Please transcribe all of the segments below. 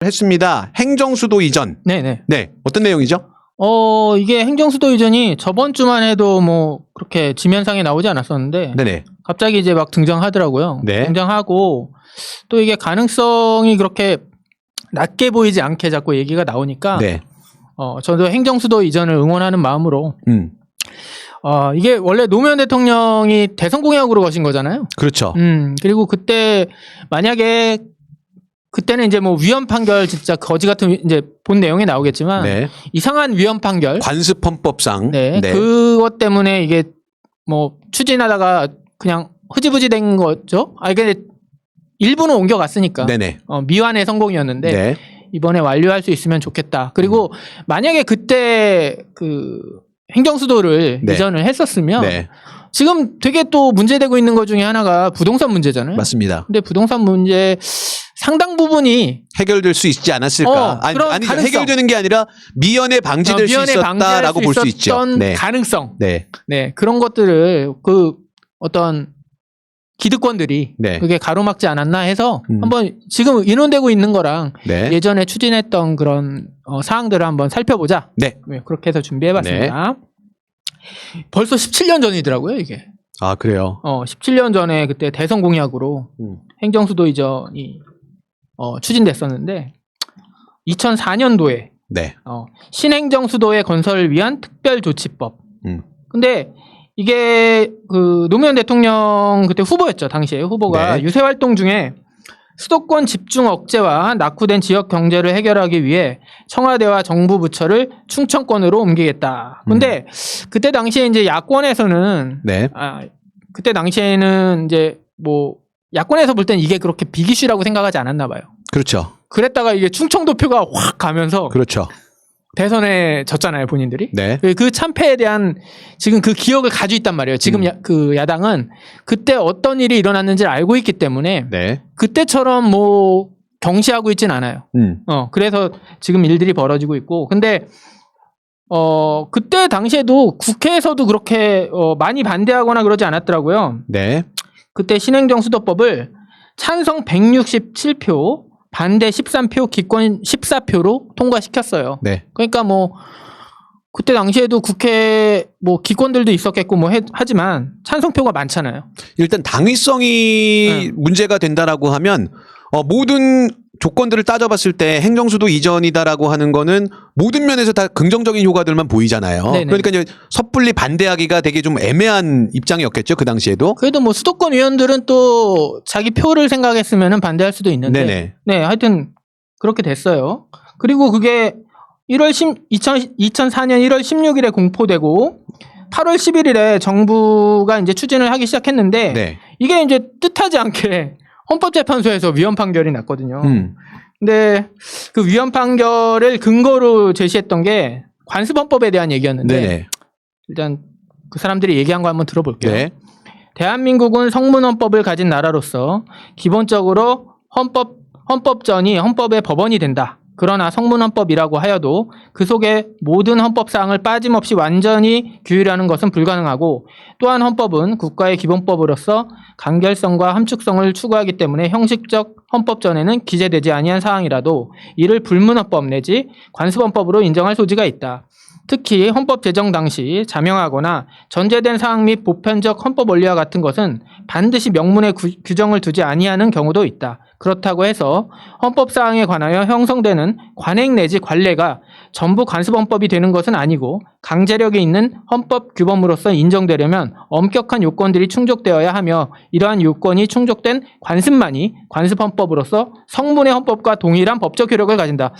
했습니다. 행정수도 이전. 네네. 네. 어떤 내용이죠? 이게 행정수도 이전이 저번 주만 해도 뭐 그렇게 지면상에 나오지 않았었는데 네네. 갑자기 이제 막 등장하더라고요. 네. 등장하고 또 이게 가능성이 그렇게 낮게 보이지 않게 자꾸 얘기가 나오니까 네. 저도 행정수도 이전을 응원하는 마음으로 이게 원래 노무현 대통령이 대선 공약으로 거신 거잖아요. 그렇죠. 그리고 그때 만약에 그때는 이제 뭐 위헌 판결 진짜 거지 같은 이제 본 내용이 나오겠지만 네. 이상한 위헌 판결 관습헌법상. 네. 그것 때문에 이게 뭐 추진하다가 그냥 흐지부지 된 거죠. 근데 일부는 옮겨갔으니까. 네네. 미완의 성공이었는데 네. 이번에 완료할 수 있으면 좋겠다. 그리고 만약에 그때 그 행정수도를 네. 이전을 했었으면 네. 지금 되게 또 문제되고 있는 것 중에 하나가 부동산 문제잖아요. 맞습니다. 근데 부동산 문제 상당 부분이 해결될 수 있지 않았을까? 그런 아니죠. 가능성. 해결되는 게 아니라 미연에 방지될 수 있었다라고 볼 수 있죠. 네. 가능성. 네. 네. 그런 것들을 그 어떤 기득권들이 네. 그게 가로막지 않았나 해서 한번 지금 인원되고 있는 거랑 네. 예전에 추진했던 그런 사항들을 한번 살펴보자. 네. 그렇게 해서 준비해봤습니다. 벌써 17년 전이더라고요, 이게. 아, 그래요? 17년 전에 그때 대선 공약으로 행정수도 이전이 추진됐었는데 2004년도에 네. 신행정수도의 건설을 위한 특별조치법. 근데 이게 그 노무현 대통령 그때 후보였죠. 당시에 후보가 네. 유세 활동 중에 수도권 집중 억제와 낙후된 지역 경제를 해결하기 위해 청와대와 정부 부처를 충청권으로 옮기겠다. 근데 그때 당시에 이제 야권에서는 네. 그때 당시에는 이제 뭐 야권에서 볼 땐 이게 그렇게 빅이슈라고 생각하지 않았나 봐요. 그렇죠. 그랬다가 이게 충청도 표가 확 가면서 그렇죠. 대선에 졌잖아요, 본인들이. 네. 그 참패에 대한 지금 그 기억을 가지고 있단 말이에요. 지금 그 야당은 그때 어떤 일이 일어났는지를 알고 있기 때문에 네. 그때처럼 뭐 경시하고 있진 않아요. 그래서 지금 일들이 벌어지고 있고. 근데 그때 당시에도 국회에서도 그렇게 많이 반대하거나 그러지 않았더라고요. 네. 그때 신행정수도법을 찬성 167표, 반대 13표, 기권 14표로 통과시켰어요. 네. 그러니까 뭐 그때 당시에도 국회 뭐 기권들도 있었겠고 뭐 하지만 찬성표가 많잖아요. 일단 당위성이 문제가 된다라고 하면 모든 조건들을 따져봤을 때 행정수도 이전이다라고 하는 거는 모든 면에서 다 긍정적인 효과들만 보이잖아요. 네네. 그러니까 이제 섣불리 반대하기가 되게 좀 애매한 입장이었겠죠. 그 당시에도. 그래도 뭐 수도권 의원들은 또 자기 표를 생각했으면 반대할 수도 있는데. 네네. 네, 하여튼 그렇게 됐어요. 그리고 그게 2004년 1월 16일에 공포되고 8월 11일에 정부가 이제 추진을 하기 시작했는데 네. 이게 이제 뜻하지 않게 헌법재판소에서 위헌 판결이 났거든요. 근데 그 위헌 판결을 근거로 제시했던 게 관습헌법에 대한 얘기였는데 네네. 일단 그 사람들이 얘기한 거 한번 들어볼게요. 네. 대한민국은 성문헌법을 가진 나라로서 기본적으로 헌법전이 헌법의 법원이 된다. 그러나 성문헌법이라고 하여도 그 속에 모든 헌법사항을 빠짐없이 완전히 규율하는 것은 불가능하고 또한 헌법은 국가의 기본법으로서 간결성과 함축성을 추구하기 때문에 형식적 헌법전에는 기재되지 아니한 사항이라도 이를 불문헌법 내지 관습헌법으로 인정할 소지가 있다. 특히 헌법 제정 당시 자명하거나 전제된 사항 및 보편적 헌법 원리와 같은 것은 반드시 명문에 규정을 두지 아니하는 경우도 있다. 그렇다고 해서 헌법 사항에 관하여 형성되는 관행 내지 관례가 전부 관습헌법이 되는 것은 아니고 강제력이 있는 헌법 규범으로서 인정되려면 엄격한 요건들이 충족되어야 하며 이러한 요건이 충족된 관습만이 관습헌법으로서 성문의 헌법과 동일한 법적 효력을 가진다.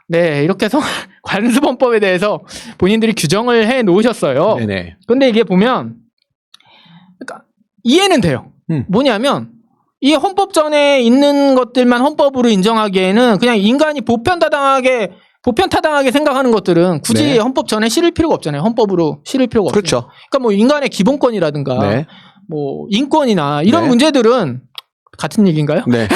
네, 이렇게 해서 관습헌법에 대해서 본인들이 규정을 해 놓으셨어요. 네네. 근데 이게 보면 그러니까 이해는 돼요. 뭐냐면 이 헌법전에 있는 것들만 헌법으로 인정하기에는 그냥 인간이 보편타당하게 생각하는 것들은 굳이 네. 헌법전에 실을 필요가 없잖아요. 헌법으로 실을 필요가 없어요. 그렇죠. 그러니까 뭐 인간의 기본권이라든가 네. 뭐 인권이나 이런 네. 문제들은 같은 얘기인가요? 네.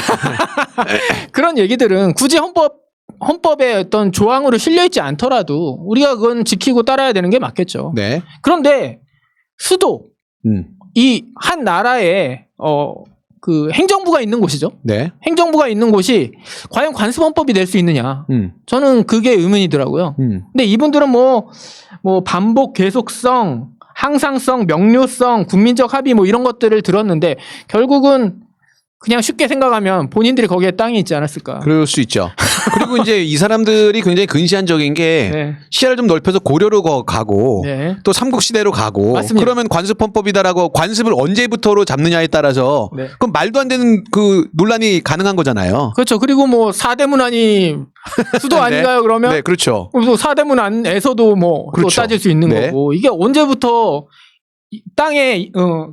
그런 얘기들은 굳이 헌법의 어떤 조항으로 실려있지 않더라도 우리가 그건 지키고 따라야 되는 게 맞겠죠. 그런데 수도 이 한 나라의 그 행정부가 있는 곳이죠. 네. 행정부가 있는 곳이 과연 관습헌법이 될 수 있느냐. 저는 그게 의문이더라고요. 근데 이분들은 뭐 반복 계속성, 항상성, 명료성, 국민적 합의 뭐 이런 것들을 들었는데 결국은 그냥 쉽게 생각하면 본인들이 거기에 땅이 있지 않았을까. 그럴 수 있죠. 그리고 이제 이 사람들이 굉장히 근시안적인 게 네. 시야를 좀 넓혀서 고려로 가고 네. 또 삼국시대로 가고 맞습니다. 그러면 관습헌법이다라고 관습을 언제부터로 잡느냐에 따라서 네. 그럼 말도 안 되는 그 논란이 가능한 거잖아요. 그렇죠. 그리고 뭐 사대문안이 수도 네. 아닌가요? 그러면 네, 그렇죠. 또 사대문안에서도 뭐 또 그렇죠. 따질 수 있는 네. 거고 이게 언제부터 이 땅에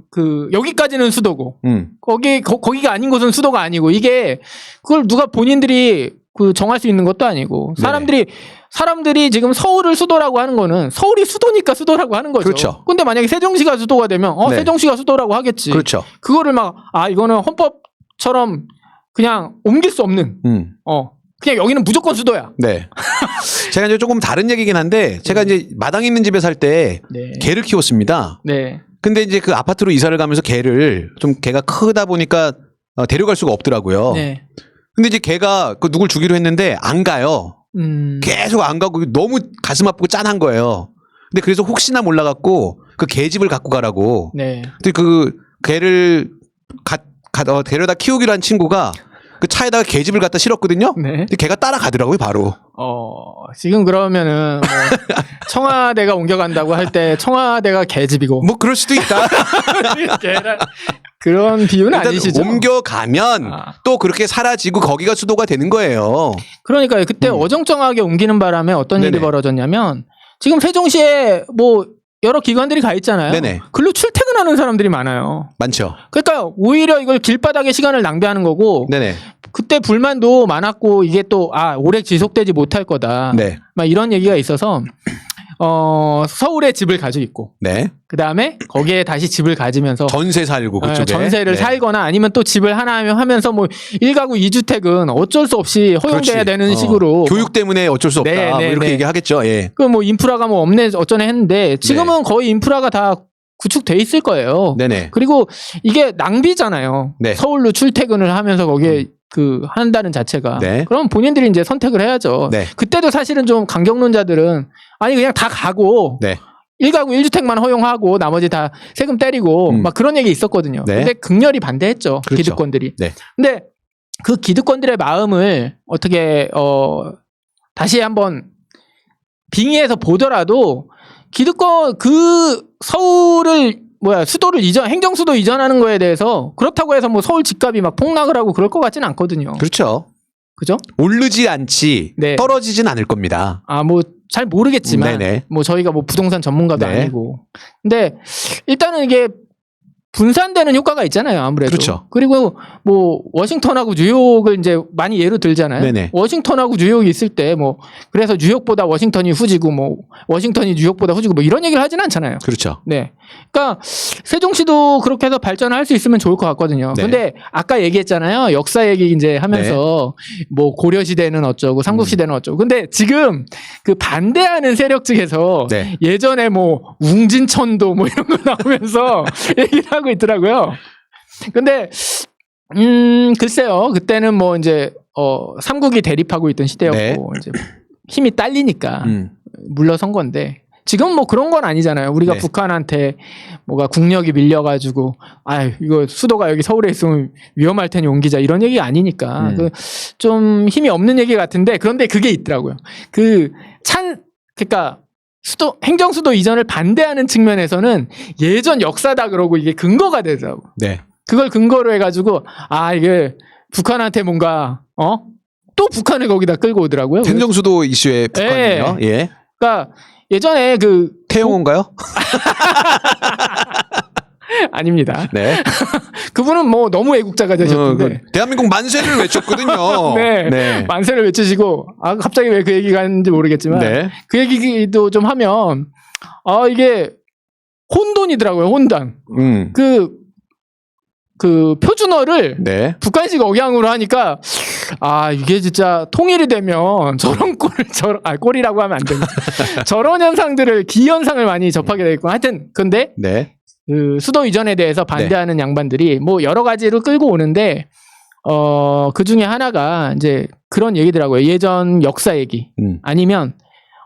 그 여기까지는 수도고 거기가 아닌 곳은 수도가 아니고 이게 그걸 누가 본인들이 그 정할 수 있는 것도 아니고 사람들이 지금 서울을 수도라고 하는 거는 서울이 수도니까 수도라고 하는 거죠. 그렇죠. 근데 만약에 세종시가 수도가 되면 네. 세종시가 수도라고 하겠지. 그렇죠. 그거를 막 이거는 헌법처럼 그냥 옮길 수 없는 그냥 여기는 무조건 수도야. 네. 제가 이제 조금 다른 얘기긴 한데 제가 이제 마당 있는 집에 살 때 네. 개를 키웠습니다. 네. 근데 이제 그 아파트로 이사를 가면서 개가 크다 보니까 데려갈 수가 없더라고요. 네. 근데 이제 개가 그 누굴 주기로 했는데 안 가요. 계속 안 가고 너무 가슴 아프고 짠한 거예요. 근데 그래서 혹시나 몰라갖고 그 개집을 갖고 가라고. 네. 근데 그 개를 데려다 키우기로 한 친구가 그 차에다가 개집을 갖다 실었거든요. 네. 근데 개가 따라가더라고요, 바로. 지금 그러면은 뭐 청와대가 옮겨간다고 할 때 청와대가 개집이고 뭐 그럴 수도 있다. 그런 비유는 일단 아니시죠? 옮겨가면 또 그렇게 사라지고 거기가 수도가 되는 거예요. 그러니까요. 그때 어정쩡하게 옮기는 바람에 어떤 네네. 일이 벌어졌냐면 지금 세종시에 뭐 여러 기관들이 가 있잖아요. 네네. 글로 출퇴근하는 사람들이 많아요. 많죠. 그러니까 오히려 이걸 길바닥에 시간을 낭비하는 거고 네네. 그때 불만도 많았고 이게 또 오래 지속되지 못할 거다. 네. 막 이런 얘기가 있어서 서울에 집을 가지고 있고 네. 그 다음에 거기에 다시 집을 가지면서 전세 살고 그쪽에. 전세를 네. 살거나 아니면 또 집을 하나 하면서 뭐 1가구 2주택은 어쩔 수 없이 허용돼야 그렇지. 되는 식으로 교육 때문에 어쩔 수 없다. 네, 뭐 네, 이렇게 네. 얘기하겠죠. 예. 그 뭐 인프라가 뭐 없네 어쩌네 했는데 지금은 거의 인프라가 다 구축돼 있을 거예요. 네네. 그리고 이게 낭비잖아요. 네. 서울로 출퇴근을 하면서 거기에 한다는 자체가. 네. 그럼 본인들이 이제 선택을 해야죠. 네. 그때도 사실은 좀 강경론자들은 아니 그냥 다 가고 네. 1가구 1주택만 허용하고 나머지 다 세금 때리고 막 그런 얘기 있었거든요. 네. 근데 극렬히 반대했죠. 그렇죠. 기득권들이. 네. 근데 그 기득권들의 마음을 어떻게 다시 한번 빙의해서 보더라도 기득권 서울을 수도를 행정수도 이전하는 거에 대해서 그렇다고 해서 뭐 서울 집값이 막 폭락을 하고 그럴 것 같지는 않거든요. 그렇죠. 그죠? 오르지 않지 네. 떨어지진 않을 겁니다. 뭐 잘 모르겠지만 네네. 뭐 저희가 뭐 부동산 전문가도 네. 아니고. 근데 일단은 이게 분산되는 효과가 있잖아요, 아무래도. 그렇죠. 그리고 뭐 워싱턴하고 뉴욕을 이제 많이 예로 들잖아요. 네네. 워싱턴하고 뉴욕이 있을 때 뭐 그래서 뉴욕보다 워싱턴이 후지고 뭐 워싱턴이 뉴욕보다 후지고 뭐 이런 얘기를 하진 않잖아요. 그렇죠. 네. 그러니까 세종시도 그렇게 해서 발전할 수 있으면 좋을 것 같거든요. 네. 근데 아까 얘기했잖아요. 역사 얘기 이제 하면서 뭐 고려 시대는 어쩌고 삼국 시대는 어쩌고. 근데 지금 그 반대하는 세력 측에서 네. 예전에 뭐 웅진천도 뭐 이런 거 나오면서 얘기를 하고 있더라고요. 근데 글쎄요. 그때는 뭐 이제 삼국이 대립하고 있던 시대였고 네. 이제 힘이 딸리니까 물러선 건데 지금 뭐 그런 건 아니잖아요. 우리가 네. 북한한테 뭐가 국력이 밀려가지고 이거 수도가 여기 서울에 있으면 위험할 테니 옮기자 이런 얘기 아니니까 좀 힘이 없는 얘기 같은데 그런데 그게 있더라고요. 그러니까 행정수도 이전을 반대하는 측면에서는 예전 역사다 그러고 이게 근거가 되더라고. 네. 그걸 근거로 해가지고 이게 북한한테 뭔가 또 북한을 거기다 끌고 오더라고요. 행정수도 이슈의 북한이요. 예. 그러니까 예전에 태용호인가요? 아닙니다. 네. 그분은 뭐 너무 애국자가 되셨는데 대한민국 만세를 외쳤거든요. 네. 만세를 외치시고 갑자기 왜 그 얘기가 하는지 모르겠지만 네. 그 얘기도 좀 하면 이게 혼돈이더라고요. 혼돈. 그 표준어를 네. 북한식 억양으로 하니까 이게 진짜 통일이 되면 저런 꼴이라고 하면 안 됩니다. 저런 현상들을 기현상을 많이 접하게 되겠고 하여튼 근데 네. 그 수도 이전에 대해서 반대하는 양반들이 뭐 여러 가지로 끌고 오는데 그 중에 하나가 이제 그런 얘기더라고요. 예전 역사 얘기 아니면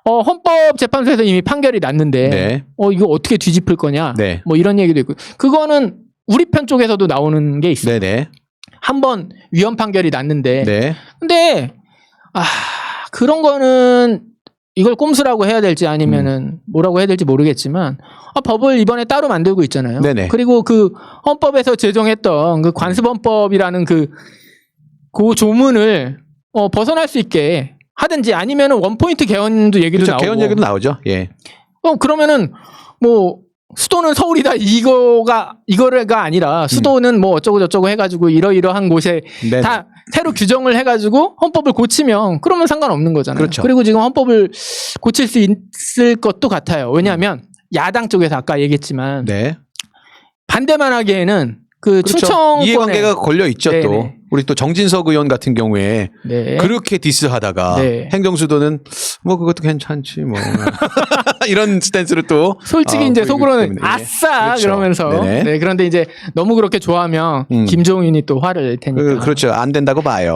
헌법재판소에서 이미 판결이 났는데 네. 이거 어떻게 뒤집을 거냐 네. 뭐 이런 얘기도 있고 그거는 우리 편 쪽에서도 나오는 게 있어요. 네네. 한번 위헌 판결이 났는데 네. 근데 그런 거는 이걸 꼼수라고 해야 될지 아니면은 뭐라고 해야 될지 모르겠지만 법을 이번에 따로 만들고 있잖아요. 네네. 그리고 그 헌법에서 제정했던 그 관습헌법이라는 그 조문을 벗어날 수 있게 하든지 아니면은 원포인트 개헌도 얘기도 그렇죠. 나오고. 개헌 얘기도 나오죠. 예. 그러면은 뭐 수도는 서울이다 이거가 아니라 수도는 뭐 어쩌고 저쩌고 해가지고 이러이러한 곳에 네네. 다 새로 규정을 해가지고 헌법을 고치면 그러면 상관없는 거잖아요. 그렇죠. 그리고 지금 헌법을 고칠 수 있을 것도 같아요. 왜냐하면 야당 쪽에서 아까 얘기했지만 네. 반대만 하기에는 그 그렇죠. 충청권에 이해관계가 걸려 있죠. 또 네네. 우리 또 정진석 의원 같은 경우에 네. 그렇게 디스하다가 네. 행정수도는 뭐 그것도 괜찮지 뭐 이런 스탠스를 또 솔직히 이제 보이기 속으로는 때문에. 아싸 그렇죠. 그러면서 네네. 네, 그런데 이제 너무 그렇게 좋아하면 김종인이 또 화를 낼 테니까. 그렇죠. 안 된다고 봐요.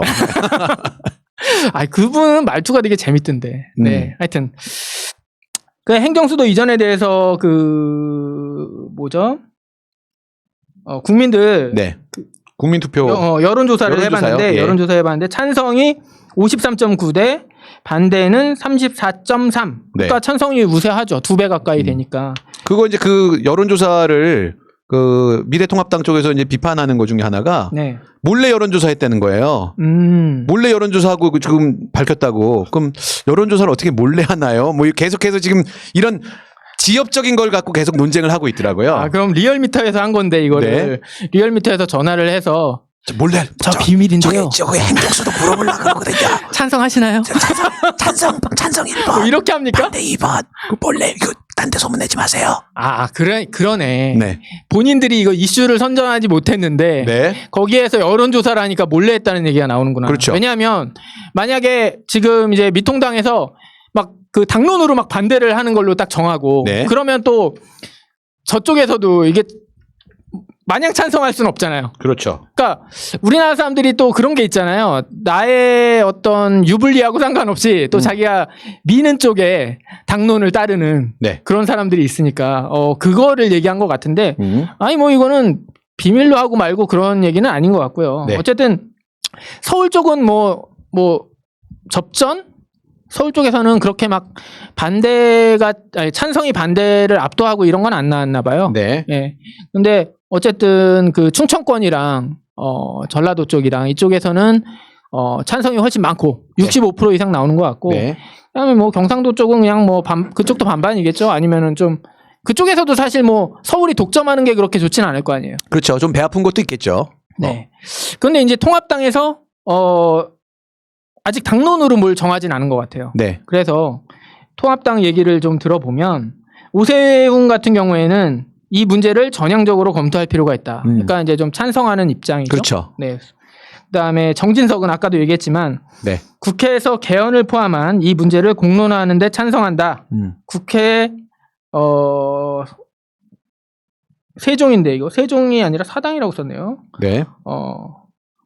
그분은 말투가 되게 재밌던데. 네. 하여튼 그 행정수도 이전에 대해서 국민들 네. 국민투표 여론조사를 여론조사요? 해봤는데 예. 여론조사 해봤는데 찬성이 53.9대 반대는 34.3. 그러니까 네. 찬성이 우세하죠. 2배 가까이 되니까. 그거 이제 그 여론조사를 그 미래통합당 쪽에서 이제 비판하는 것 중에 하나가 네. 몰래 여론조사 했다는 거예요. 몰래 여론조사하고 지금 밝혔다고. 그럼 여론조사를 어떻게 몰래 하나요? 뭐 계속해서 지금 이런 지엽적인 걸 갖고 계속 논쟁을 하고 있더라고요. 그럼 리얼미터에서 한 건데 이거를 리얼미터에서 전화를 해서 몰래 저 비밀인데요. 저기 행정수도 물어보려고 그러거든요. 찬성하시나요? 찬성 1번. 이렇게 합니까? 반대 2번. 그 몰래 이거 딴 데 소문내지 마세요. 그러네. 네. 본인들이 이거 이슈를 선정하지 못했는데 네. 거기에서 여론조사를 하니까 몰래 했다는 얘기가 나오는구나. 그렇죠. 왜냐하면 만약에 지금 이제 미통당에서 막 그 당론으로 막 반대를 하는 걸로 딱 정하고 네. 그러면 또 저쪽에서도 이게 마냥 찬성할 수는 없잖아요. 그렇죠. 그러니까 우리나라 사람들이 또 그런 게 있잖아요. 나의 어떤 유불리하고 상관없이 또 자기가 미는 쪽에 당론을 따르는 네. 그런 사람들이 있으니까 그거를 얘기한 것 같은데 아니 뭐 이거는 비밀로 하고 말고 그런 얘기는 아닌 것 같고요. 네. 어쨌든 서울 쪽은 뭐 접전? 서울 쪽에서는 그렇게 막 찬성이 반대를 압도하고 이런 건 안 나왔나 봐요. 네. 예. 근데 어쨌든 그 충청권이랑 전라도 쪽이랑 이쪽에서는 찬성이 훨씬 많고 65% 이상 나오는 것 같고 네. 그다음에 뭐 경상도 쪽은 그냥 뭐 그쪽도 반반이겠죠. 아니면은 좀 그쪽에서도 사실 뭐 서울이 독점하는 게 그렇게 좋지는 않을 거 아니에요. 그렇죠. 좀 배 아픈 것도 있겠죠. 네. 그런데 이제 통합당에서 아직 당론으로 뭘 정하진 않은 것 같아요. 네. 그래서 통합당 얘기를 좀 들어보면 오세훈 같은 경우에는 이 문제를 전향적으로 검토할 필요가 있다. 그러니까 이제 좀 찬성하는 입장이죠. 그렇죠. 네. 그다음에 정진석은 아까도 얘기했지만 네. 국회에서 개헌을 포함한 이 문제를 공론화하는 데 찬성한다. 국회 세종인데 이거 세종이 아니라 사당이라고 썼네요. 네.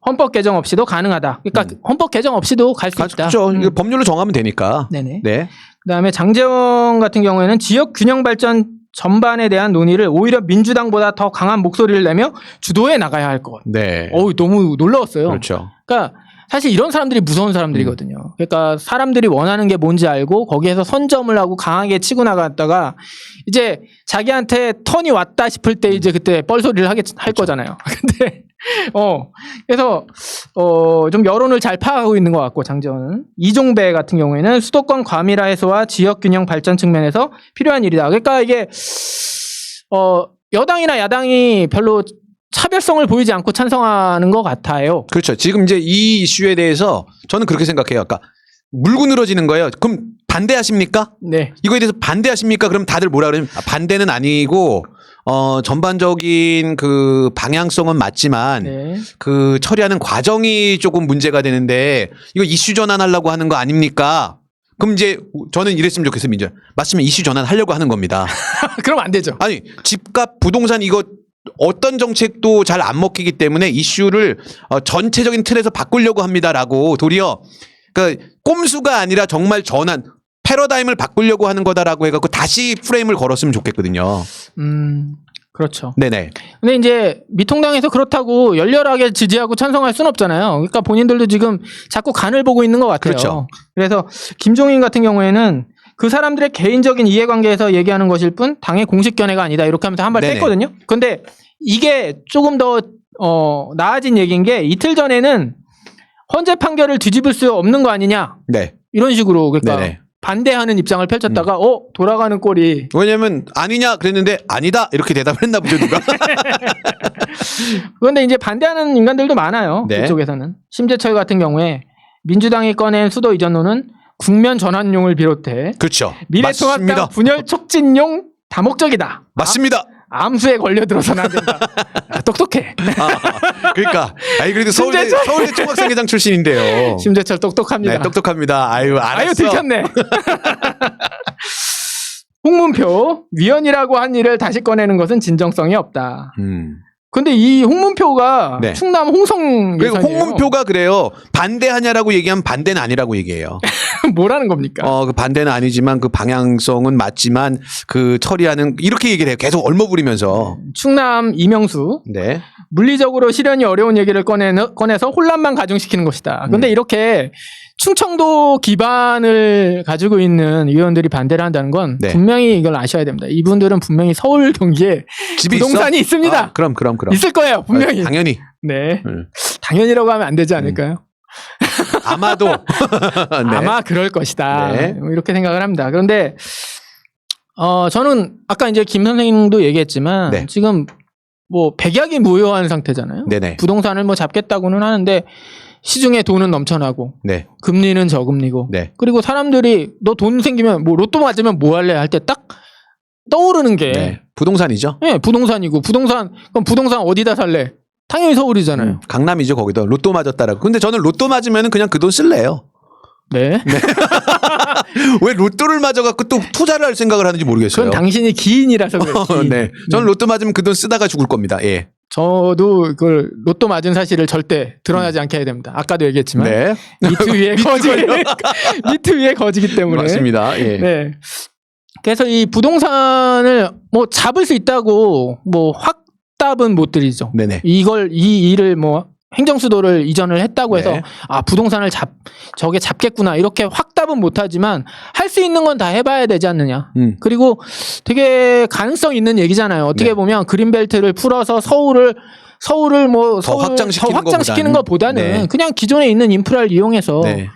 헌법 개정 없이도 가능하다. 그러니까 헌법 개정 없이도 갈 수 있다. 그렇죠. 이거 법률로 정하면 되니까. 네네. 네. 그다음에 장제원 같은 경우에는 지역 균형 발전 전반에 대한 논의를 오히려 민주당보다 더 강한 목소리를 내며 주도해 나가야 할 것. 네. 너무 놀라웠어요. 그렇죠. 그러니까 사실 이런 사람들이 무서운 사람들이거든요. 그러니까 사람들이 원하는 게 뭔지 알고 거기에서 선점을 하고 강하게 치고 나갔다가 이제 자기한테 턴이 왔다 싶을 때 이제 그때 뻘소리를 할 거잖아요. 근데 그래서 좀 여론을 잘 파악하고 있는 것 같고 장제원은 이종배 같은 경우에는 수도권 과밀화 해소와 지역 균형 발전 측면에서 필요한 일이다. 그러니까 이게 여당이나 야당이 별로 차별성을 보이지 않고 찬성하는 것 같아요. 그렇죠. 지금 이제 이 이슈에 대해서 저는 그렇게 생각해요. 아까 물고 늘어지는 거예요. 그럼 반대하십니까? 네. 이거에 대해서 반대하십니까? 그럼 다들 뭐라 그러면 반대는 아니고 전반적인 그 방향성은 맞지만 네. 그 처리하는 과정이 조금 문제가 되는데 이거 이슈 전환하려고 하는 거 아닙니까? 그럼 이제 저는 이랬으면 좋겠어요, 민주. 맞으면 이슈 전환하려고 하는 겁니다. 그럼 안 되죠. 아니 집값 부동산 이거 어떤 정책도 잘 안 먹히기 때문에 이슈를 전체적인 틀에서 바꾸려고 합니다라고 도리어 그 꼼수가 아니라 정말 전환 패러다임을 바꾸려고 하는 거다라고 해갖고 다시 프레임을 걸었으면 좋겠거든요. 그렇죠. 네네. 근데 이제 미통당에서 그렇다고 열렬하게 지지하고 찬성할 수는 없잖아요. 그러니까 본인들도 지금 자꾸 간을 보고 있는 것 같아요. 그렇죠. 그래서 김종인 같은 경우에는 그 사람들의 개인적인 이해관계에서 얘기하는 것일 뿐 당의 공식 견해가 아니다 이렇게 하면서 한 발 네네. 뺐거든요. 근데 이게 조금 더 나아진 얘기인 게 이틀 전에는 헌재 판결을 뒤집을 수 없는 거 아니냐 네. 이런 식으로 그러니까 네네. 반대하는 입장을 펼쳤다가 돌아가는 꼴이 왜냐면 아니냐 그랬는데 아니다 이렇게 대답을 했나 보죠 누가. 그런데 이제 반대하는 인간들도 많아요. 네. 그쪽에서는 심재철 같은 경우에 민주당이 꺼낸 수도 이전론은 국면 전환용을 비롯해 그렇죠. 미래통합당 맞습니다. 분열 촉진용 다목적이다. 맞습니다. 암수에 걸려들어서는 안 된다. 똑똑해. 그러니까 아니 그래도 서울대 총학생회장 출신인데요. 심재철 똑똑합니다. 네, 똑똑합니다. 아유 알았어. 아유 들켰네. 홍문표 위원이라고 한 일을 다시 꺼내는 것은 진정성이 없다. 근데 이 홍문표가 네. 충남 홍성 그리고 예선이에요. 홍문표가 그래요. 반대하냐라고 얘기하면 반대는 아니라고 얘기해요. 뭐라는 겁니까? 그 반대는 아니지만 그 방향성은 맞지만 그 처리하는 이렇게 얘기를 해요. 계속 얼머부리면서. 충남 이명수 네. 물리적으로 실현이 어려운 얘기를 꺼내서 혼란만 가중시키는 것이다. 근데 이렇게 충청도 기반을 가지고 있는 의원들이 반대를 한다는 건 네. 분명히 이걸 아셔야 됩니다. 이분들은 분명히 서울 경기에 집이 부동산이 있습니다. 그럼. 있을 거예요. 분명히. 당연히. 네. 당연히라고 하면 안 되지 않을까요? 아마도. 네. 아마 그럴 것이다. 네. 뭐 이렇게 생각을 합니다. 그런데 저는 아까 이제 김 선생님도 얘기했지만 네. 지금 뭐 백약이 무효한 상태잖아요. 네네. 부동산을 뭐 잡겠다고는 하는데 시중에 돈은 넘쳐나고 네. 금리는 저금리고 네. 그리고 사람들이 너 돈 생기면 뭐 로또 맞으면 뭐 할래 할 때 딱 떠오르는 게 네. 부동산이죠. 네, 부동산이고 그럼 부동산 어디다 살래? 당연히 서울이잖아요. 강남이죠 거기도 로또 맞았다라고. 근데 저는 로또 맞으면 그냥 그 돈 쓸래요. 네. 왜 로또를 맞아갖고 또 투자를 할 생각을 하는지 모르겠어요. 그건 당신이 기인이라서 그래요. 기인. 네. 저는 로또 맞으면 그 돈 쓰다가 죽을 겁니다. 예. 저도 그걸 로또 맞은 사실을 절대 드러나지 않게 해야 됩니다. 아까도 얘기했지만 네. 미투 위에 거지 미투 위에 거지기 때문에. 맞습니다. 예. 네. 그래서 이 부동산을 뭐 잡을 수 있다고 뭐 확답은 못 드리죠. 네네. 이 일을 뭐 행정수도를 이전을 했다고 해서 네. 부동산을 저게 잡겠구나 이렇게 확답은 못하지만 할 수 있는 건 다 해봐야 되지 않느냐. 그리고 되게 가능성 있는 얘기잖아요. 어떻게 네. 보면 그린벨트를 풀어서 서울을 뭐 더 확장시키는 것보다는 네. 그냥 기존에 있는 인프라를 이용해서 네.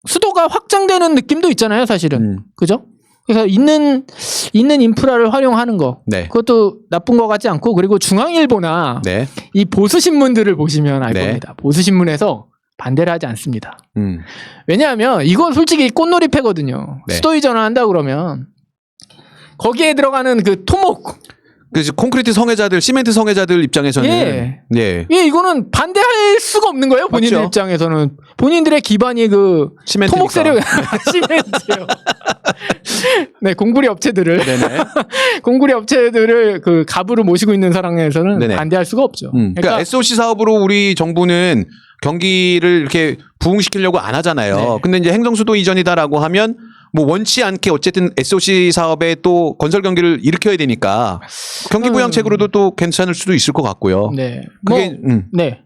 수도가 확장되는 느낌도 있잖아요, 사실은. 그죠? 그래서 있는 인프라를 활용하는 거. 네. 그것도 나쁜 것 같지 않고 그리고 중앙일보나 네. 이 보수 신문들을 보시면 알 네. 겁니다. 보수 신문에서 반대를 하지 않습니다. 음. 왜냐하면 이건 솔직히 꽃놀이 패거든요. 네. 수도 이전을 한다 그러면 거기에 들어가는 그 토목. 그래서 콘크리트 성애자들, 시멘트 성애자들 입장에서는 예. 예. 이거는 반대할 수가 없는 거예요. 본인들 맞죠? 입장에서는 본인들의 기반이 그 시멘트니까. 토목 세력 시멘트요. 네, 공구리 업체들을 네네. 공구리 업체들을 그 갑으로 모시고 있는 상황에서는 네네. 반대할 수가 없죠. 그러니까 SOC 사업으로 우리 정부는 경기를 이렇게 부흥시키려고 안 하잖아요. 네. 근데 이제 행정수도 이전이다라고 하면 뭐 원치 않게 어쨌든 SOC 사업에 또 건설 경기를 일으켜야 되니까 경기 부양책으로도 또 괜찮을 수도 있을 것 같고요. 네. 그게 네.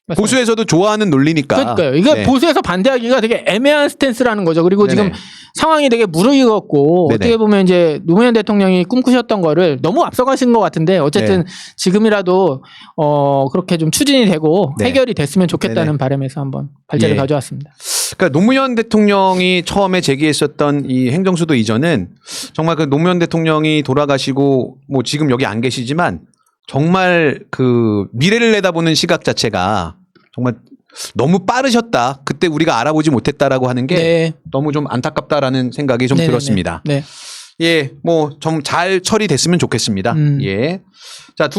맞습니다. 보수에서도 좋아하는 논리니까. 그러니까요. 이게 네. 보수에서 반대하기가 되게 애매한 스탠스라는 거죠. 그리고 네네. 지금 상황이 되게 무르익었고 네네. 어떻게 보면 이제 노무현 대통령이 꿈꾸셨던 거를 너무 앞서가신 것 같은데 어쨌든 네. 지금이라도 그렇게 좀 추진이 되고 네. 해결이 됐으면 좋겠다는 네네. 바람에서 한번 발제를 예. 가져왔습니다. 그러니까 노무현 대통령이 처음에 제기했었던 이 행정수도 이전은 정말 그 노무현 대통령이 돌아가시고 뭐 지금 여기 안 계시지만 정말 그 미래를 내다보는 시각 자체가 정말 너무 빠르셨다. 그때 우리가 알아보지 못했다라고 하는 게 네. 너무 좀 안타깝다라는 생각이 좀 네네네. 들었습니다. 네. 예, 뭐 좀 잘 처리됐으면 좋겠습니다. 예. 자,